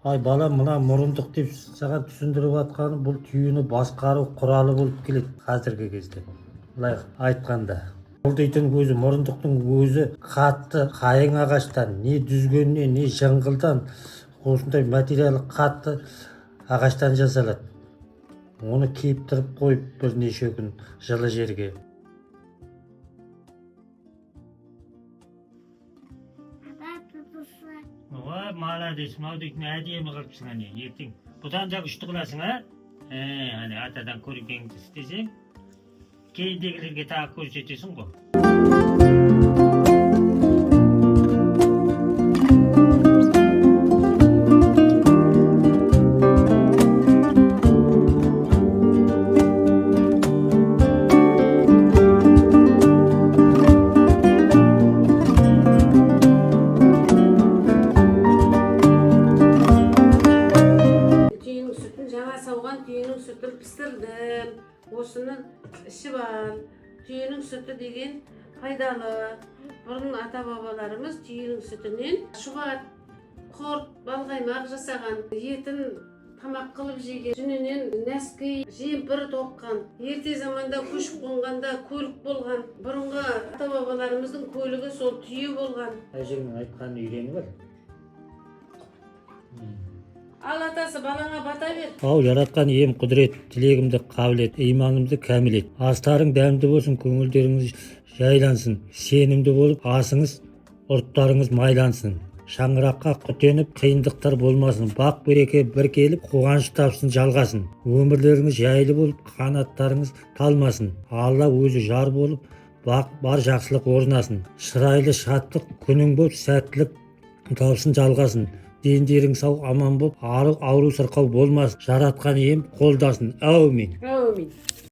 Ай балам, мына мұрындық деп саған түсіндіріп жатқаным бұл түйені басқару құралы болып келеді қазіргі кезде. Былай айтқанда. Бұл дейтін өзі мұрындықтың өзі қатты қайың ағаштан, не дүзгеннен, не жыңғылдан, осындай материалы қатты ағаштан жасалады. Оны кептіріп қойып бірнеше күн жылы жерге. Ой, молодец, мынау әдемі қылыпсың әне, ертең. Бұдан жақ үшті қыласың, а? Әне атадан көргеніңді істесең, кейіндегілерге тағы көрсетесің ғой. Түйенің сүтін пісірдім. Осыны ішіп ал. Түйенің сүті деген пайдалы. Бұрын ата-бабаларымыз түйенің сүтінен шұбат, құрт, балқаймақ жасаған, етін тамақ қылып жеген, жүнінен нәски, жемпір тоққан. Ерте заманда көшіп қонғанда көлік болған. Бұрынғы ата-бабаларымыздың көлігі сол түйе болған. Әжеңнің айтқанын үйреніп ал. Ал атасы балаңа бата бер. Ау яратқан ием құдірет, тілегімді қабілет, иманымды кәміл ет. Астарың дәмді болсын, көңілдеріңіз жайлансын. Сенімді болып асыңыз, ұрттарыңыз майлансын. Шаңыраққа құтеніп, қиындықтар болмасын. Бақ береке бір келіп, қуаныш тапсын, жалғасын. Өмірлеріңіз жайлы болып, қанаттарыңыз талмасын. Алла өзі жар болып, бар жақсылық орнасын. Шырайлы шаттық күнің болып, сәттілік тапсын, жалғасын. Дендерің сау, аман болып, ауру сырқау болмасын. Жаратқан ием қолдасын. Әумин. Әумин.